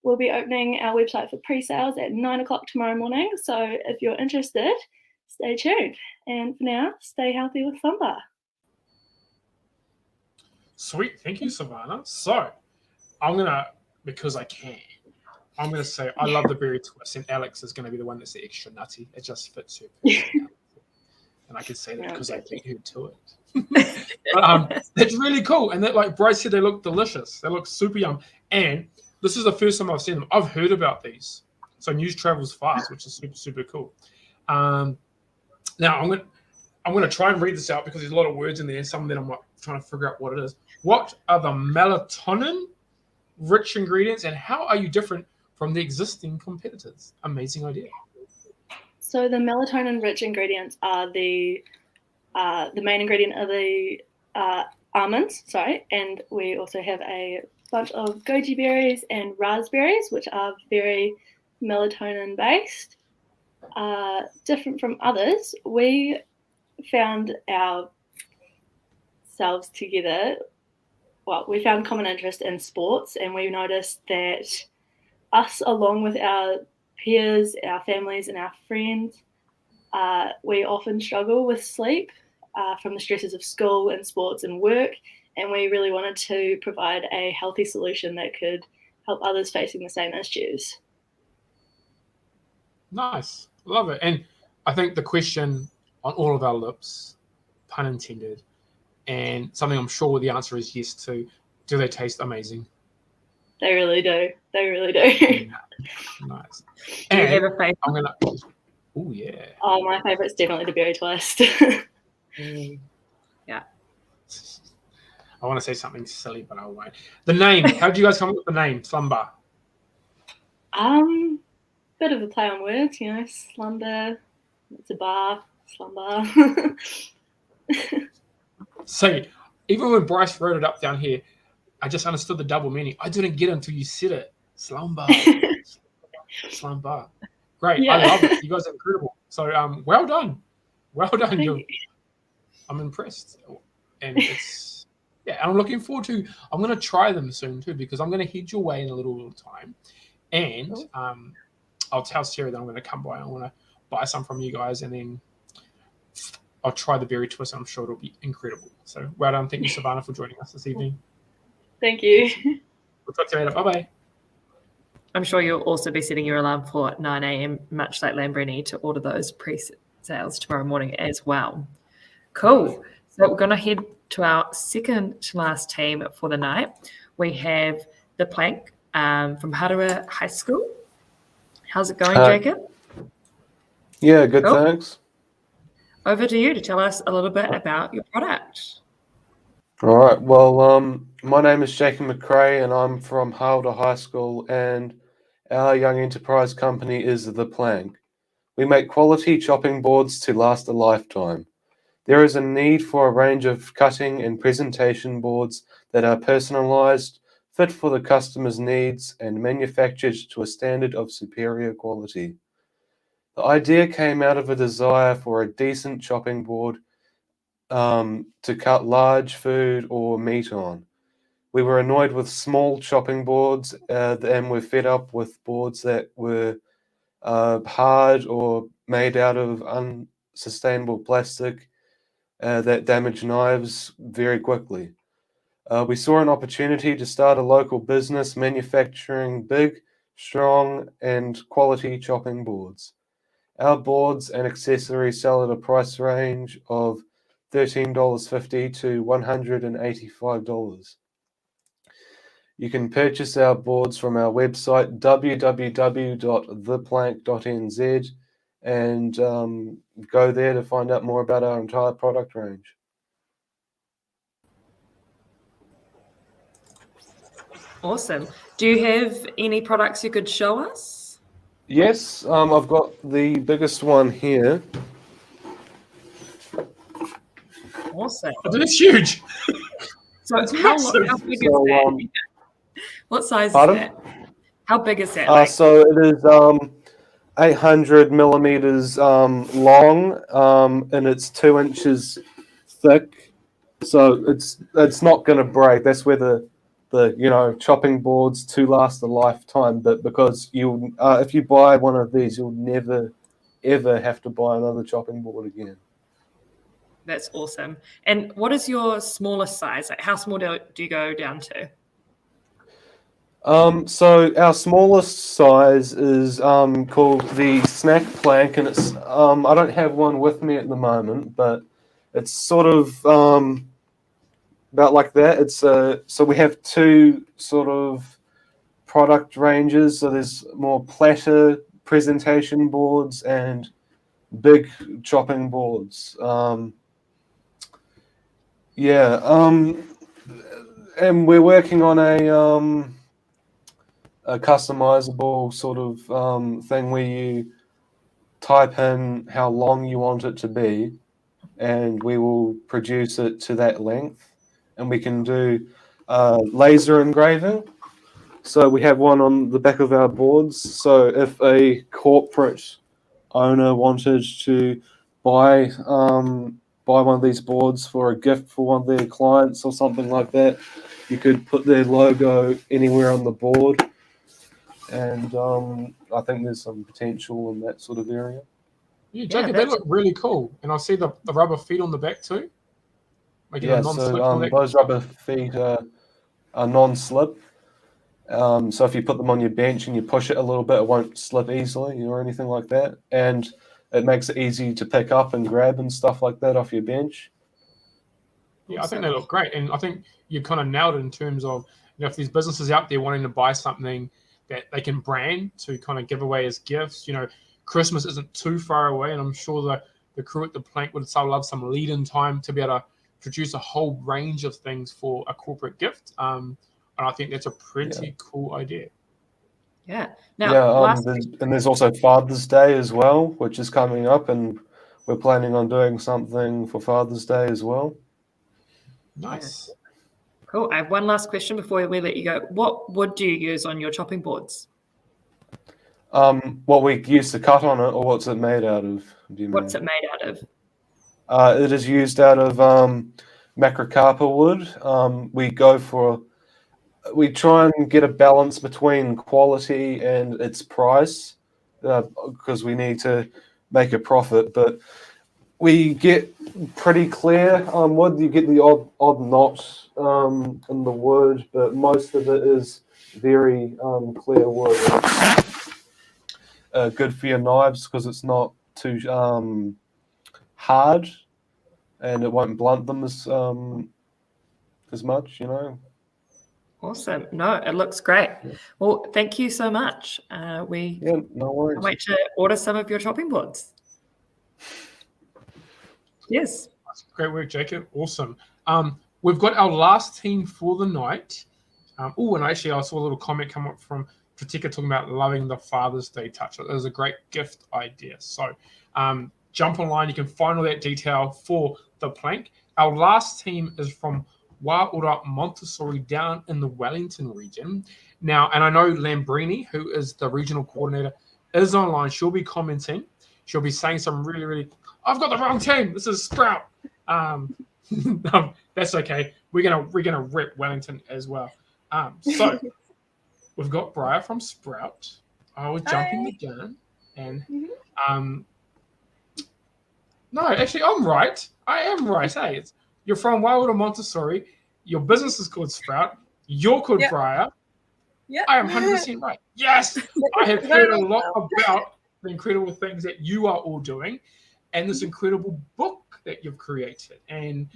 We'll be opening our website for pre-sales at 9 o'clock tomorrow morning, so if you're interested, stay tuned. And for now, stay healthy with Slumba. Sweet. Thank you, Savannah. So I'm going to, because I can, I'm going to say I love the berry twist, and Alex is going to be the one that's the extra nutty. It just fits her personality. And I can say that because I beat her to it. But, it's really cool. And that, like Bryce said, they look delicious. They look super yum. And this is the first time I've seen them. I've heard about these. So news travels fast, which is super, super cool. Now, I'm going to try and read this out because there's a lot of words in there, and some of them I'm like, trying to figure out what it is. What are the melatonin-rich ingredients, and how are you different from the existing competitors? Amazing idea. So the melatonin-rich ingredients are the main ingredient of the almonds, and we also have a bunch of goji berries and raspberries, which are very melatonin-based. Different from others, we found ourselves together. Well, we found common interest in sports, and we noticed that us, along with our peers, our families, and our friends, we often struggle with sleep from the stresses of school and sports and work, and we really wanted to provide a healthy solution that could help others facing the same issues. Nice. Love it. And I think the question on all of our lips, pun intended, and something I'm sure the answer is yes to, do they taste amazing? They really do. They really do. Nice. Do you And have a favourite? I'm going to... Oh, yeah. Oh, my favourite's definitely the berry twist. Yeah. I want to say something silly, but I won't. The name. How did you guys come up with the name, Slumba? Bit of a play on words, slumber. It's a bar, slumber. So even when Bryce wrote it up down here, I just understood the double meaning. I didn't get it until you said it. Slumba. Slumba. Great. Yeah. I love it. You guys are incredible. So well done. Well done. I'm impressed. And it's and I'm looking forward to, I'm going to try them soon too, because I'm going to head your way in a little time. And I'll tell Sarah that I'm going to come by. I want to buy some from you guys, and then I'll try the berry twist. I'm sure it'll be incredible. So well done. Thank you, Savannah, for joining us this evening. Thank you. We'll talk to you later. Bye-bye. I'm sure you'll also be setting your alarm for 9 a.m., much like Lambrini, to order those pre-sales tomorrow morning as well. Cool. So we're going to head to our second to last team for the night. We have the Plank from Harua High School. How's it going, Jacob? Yeah, good, Cool. thanks. Over to you to tell us a little bit about your product. All right. Well, my name is Jacob McRae, and I'm from Harua High School, and our young enterprise company is The Plank. We make quality chopping boards to last a lifetime. There is a need for a range of cutting and presentation boards that are personalized, fit for the customer's needs, and manufactured to a standard of superior quality. The idea came out of a desire for a decent chopping board to cut large food or meat on. We were annoyed with small chopping boards and were fed up with boards that were hard or made out of unsustainable plastic that damage knives very quickly. We saw an opportunity to start a local business manufacturing big, strong, and quality chopping boards. Our boards and accessories sell at a price range of $13.50 to $185. You can purchase our boards from our website www.theplank.nz and go there to find out more about our entire product range. Awesome. Do you have any products you could show us? Yes, I've got the biggest one here. Awesome. It's huge. So It's how massive. big is that? What size Pardon? is that? How big is that? So it is 800 millimeters long, and it's 2 inches thick. So it's not going to break. That's where the chopping boards to last a lifetime. But because you if you buy one of these, you'll never ever have to buy another chopping board again. That's awesome. And what is your smallest size? Like how small do you go down to? So our smallest size is called the snack plank, and it's I don't have one with me at the moment, but it's sort of about like that. It's so we have two sort of product ranges. So there's more platter presentation boards and big chopping boards. And we're working on a customizable sort of thing where you type in how long you want it to be, and we will produce it to that length. And we can do laser engraving. So we have one on the back of our boards. So if a corporate owner wanted to buy one of these boards for a gift for one of their clients or something like that, you could put their logo anywhere on the board. And I think there's some potential in that sort of area. Yeah, Jacob, they look really cool. And I see the rubber feet on the back too. Making a non-slip on that. Those rubber feet are non-slip. So if you put them on your bench and you push it a little bit, it won't slip easily or anything like that. And it makes it easy to pick up and grab and stuff like that off your bench. Yeah, I think they look great. And I think you kind of nailed it in terms of, if there's businesses out there wanting to buy something that they can brand to kind of give away as gifts. Christmas isn't too far away, and I'm sure the crew at the Plank would so love some lead-in time to be able to produce a whole range of things for a corporate gift. And I think that's a pretty cool idea. Yeah. Now, there's also Father's Day as well, which is coming up, and we're planning on doing something for Father's Day as well. Nice. Cool. I have one last question before we let you go. What wood do you use on your chopping boards? What we use to cut on it, or what's it made out of? What's it made out of? It is used out of macrocarpa wood. We try and get a balance between quality and its price because we need to make a profit. But we get pretty clear wood. You get the odd knot in the wood, but most of it is very clear wood. Good for your knives because it's not too hard, and it won't blunt them as much, you know. Awesome. No, it looks great. Well, thank you so much. We no worries. can't wait to order some of your chopping boards. Yes. Great work, Jacob. Awesome. We've got our last team for the night. And actually, I saw a little comment come up from Pratika talking about loving the Father's Day touch. It was a great gift idea. So jump online. You can find all that detail for the plank. Our last team is from Waora Montessori down in the Wellington region. Now, and I know Lambrini, who is the regional coordinator, is online. She'll be commenting. She'll be saying some really, I've got the wrong team. This is Sprout. That's okay. We're gonna rip Wellington as well. So we've got Briar from Sprout. I was jumping the gun, and no, actually, I'm right. I am right. Hey, you're from Waora Montessori. Your business is called Sprout. You're called Briar. Yeah, I am 100% right. Yes, I have heard a lot about the incredible things that you are all doing, and this incredible book that you've created. And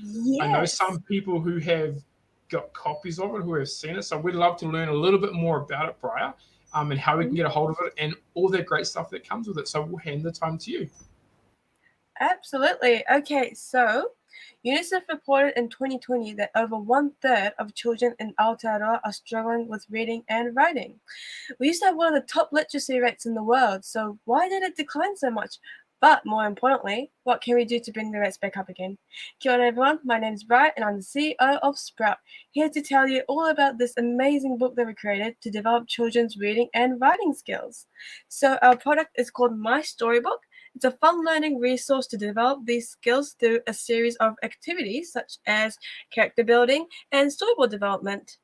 I know some people who have got copies of it, who have seen it. So we'd love to learn a little bit more about it, Briar, and how we can get a hold of it and all that great stuff that comes with it. So we'll hand the time to you. Absolutely. Okay, so UNICEF reported in 2020 that over 1/3 of children in Aotearoa are struggling with reading and writing. We used to have one of the top literacy rates in the world, so why did it decline so much? But more importantly, what can we do to bring the rates back up again? Kia ora everyone, my name is Bright and I'm the CEO of Sprout, here to tell you all about this amazing book that we created to develop children's reading and writing skills. So our product is called My Storybook. It's a fun learning resource to develop these skills through a series of activities such as character building and storyboard development.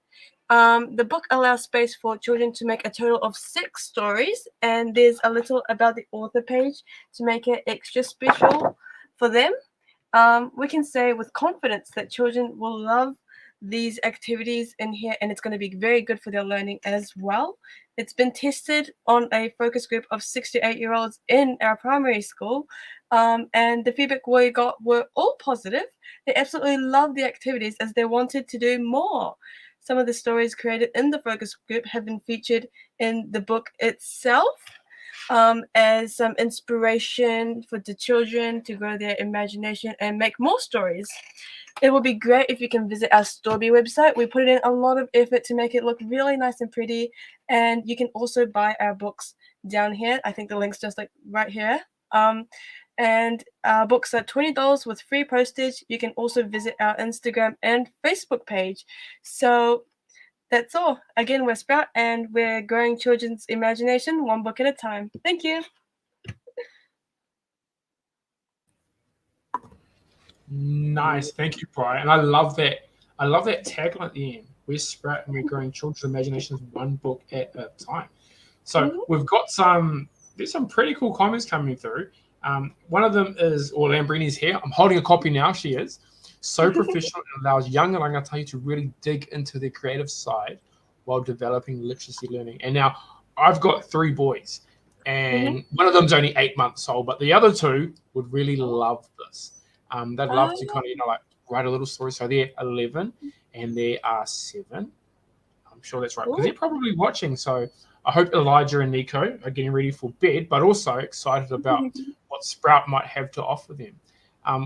The book allows space for children to make a total of 6 stories, and there's a little about the author page to make it extra special for them. We can say with confidence that children will love these activities in here, and it's going to be very good for their learning as well. It's been tested on a focus group of 6 to 8-year-olds in our primary school, and the feedback we got were all positive. They absolutely loved the activities as they wanted to do more. Some of the stories created in the focus group have been featured in the book itself as some inspiration for the children to grow their imagination and make more stories. It would be great if you can visit our Storby website. We put in a lot of effort to make it look really nice and pretty, and you can also buy our books down here. I think the link's just like right here. And our books are $20 with free postage. You can also visit our Instagram and Facebook page. So that's all. Again, we're Sprout and we're growing children's imagination one book at a time. Thank you. Nice. Thank you, Brian. And I love that. I love that tagline at the end. We're Sprout and we're growing children's imaginations one book at a time. So we've got there's some pretty cool comments coming through. One of them is, Lambrini's here. I'm holding a copy now. She is so professional and allows young rangatahi to really dig into their creative side while developing literacy learning. And now I've got 3 boys, and one of them's only 8 months old, but the other 2 would really love this. They'd love to kind of, like write a little story. So they're 11 and they are 7. I'm sure that's right because they're probably watching. So I hope Elijah and Nico are getting ready for bed, but also excited about what Sprout might have to offer them.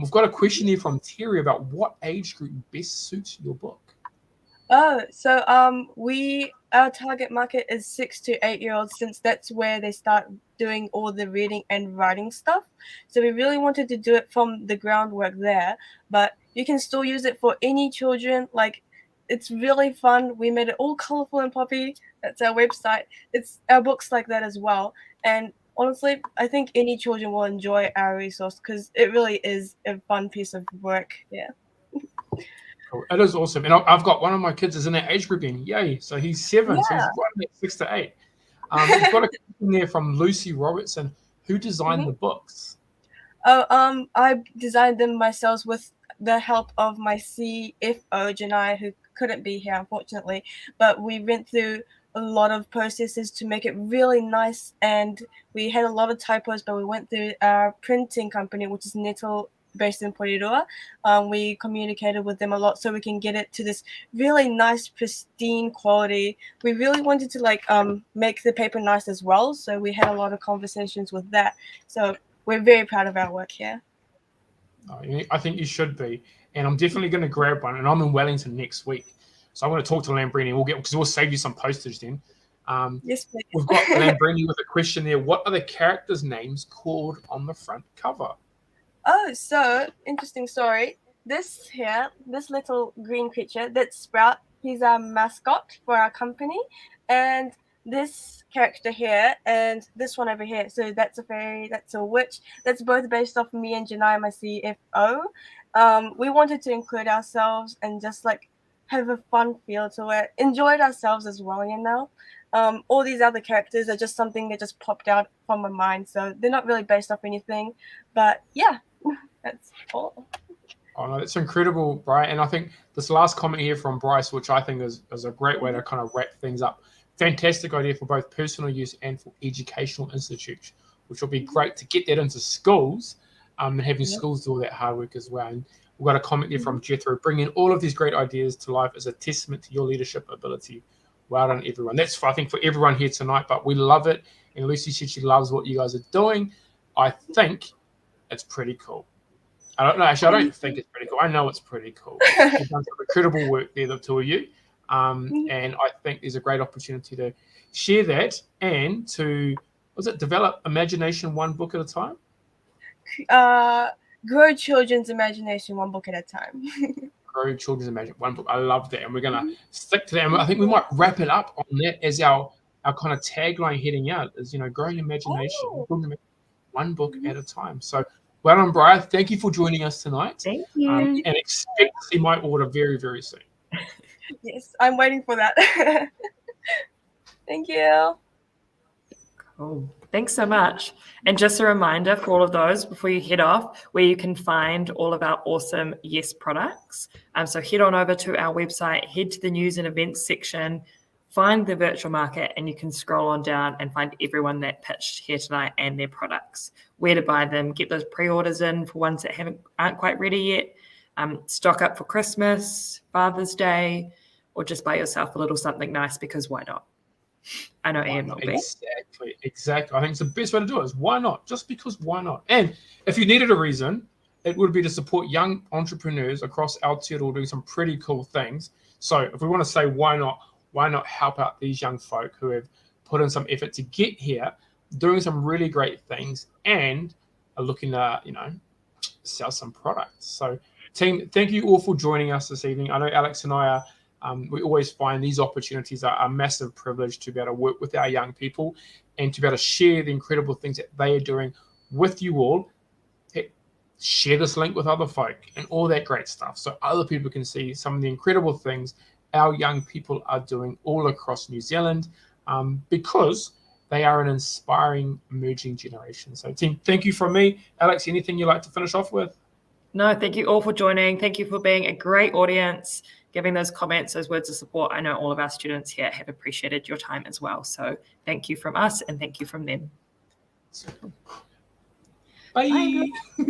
We've got a question here from Terry about what age group best suits your book. So our target market is 6 to 8-year-olds, since that's where they start doing all the reading and writing stuff. So we really wanted to do it from the groundwork there, but you can still use it for any children. Like, it's really fun. We made it all colorful and poppy. That's our website. It's our books like that as well. And honestly, I think any children will enjoy our resource because it really is a fun piece of work. Yeah. Cool. It is awesome. And I've got one of my kids is in that age group in. Yay. So he's 7. So he's right in that 6 to 8. We've got a question there from Lucy Robertson. Who designed the books? I designed them myself with the help of my CFO, Janai, who couldn't be here, unfortunately. But we went through a lot of processes to make it really nice, and we had a lot of typos, but we went through our printing company, which is Nettle, based in Porirua. We communicated with them a lot so we can get it to this really nice, pristine quality. We really wanted to make the paper nice as well, so we had a lot of conversations with that. So we're very proud of our work here. I think you should be, and I'm definitely going to grab one. And I'm in Wellington next week, so I'm going to talk to Lambrini. We'll save you some postage then. Yes, please. We've got Lambrini with a question there. What are the characters' names called on the front cover? Oh, so interesting story. This little green creature, that's Sprout. He's our mascot for our company, and this character here and this one over here. So that's a fairy, that's a witch. That's both based off me and Janai, my CFO. We wanted to include ourselves and just have a fun feel to it. Enjoyed ourselves as well, you know. All these other characters are just something that just popped out from my mind, so they're not really based off anything. But yeah, that's all. Oh no, that's incredible, Bryce. And I think this last comment here from Bryce, which I think is a great way to kind of wrap things up. Fantastic idea for both personal use and for educational institutes, which will be great to get that into schools and having schools do all that hard work as well. And we've got a comment there from Jethro. Bringing all of these great ideas to life is a testament to your leadership ability. Well done, everyone. That's, I think, for everyone here tonight, but we love it. And Lucy said she loves what you guys are doing. I think it's pretty cool. I don't know. Actually, I don't think it's pretty cool. I know it's pretty cool. You've done some incredible work there, the two of you. And I think there's a great opportunity to share that and to, develop imagination one book at a time? Grow children's imagination one book at a time. Grow children's imagination one book. I love that. And we're going to stick to that. And I think we might wrap it up on that as our kind of tagline heading out is, growing imagination. One book at a time. So well done, Brian. Thank you for joining us tonight. Thank you. And expect to see my order very, very soon. Yes, I'm waiting for that. Thank you. Cool. Thanks so much. And just a reminder for all of those before you head off, where you can find all of our awesome Yes products. So head on over to our website, head to the news and events section, find the virtual market, and you can scroll on down and find everyone that pitched here tonight and their products, where to buy them, get those pre-orders in for ones that aren't quite ready yet, stock up for Christmas, Father's Day, or just buy yourself a little something nice, because why not? I know Ian will be. Exactly. I think it's the best way to do it is why not? Just because why not? And if you needed a reason, it would be to support young entrepreneurs across Aotearoa doing some pretty cool things. So if we want to say why not help out these young folk who have put in some effort to get here, doing some really great things and are looking to, sell some products. So team, thank you all for joining us this evening. I know Alex and I we always find these opportunities are a massive privilege to be able to work with our young people and to be able to share the incredible things that they are doing with you all. Share this link with other folk and all that great stuff so other people can see some of the incredible things our young people are doing all across New Zealand, because they are an inspiring emerging generation. So team, thank you from me. Alex, anything you'd like to finish off with? No, thank you all for joining. Thank you for being a great audience, giving those comments, those words of support. I know all of our students here have appreciated your time as well. So thank you from us and thank you from them. Bye. Bye.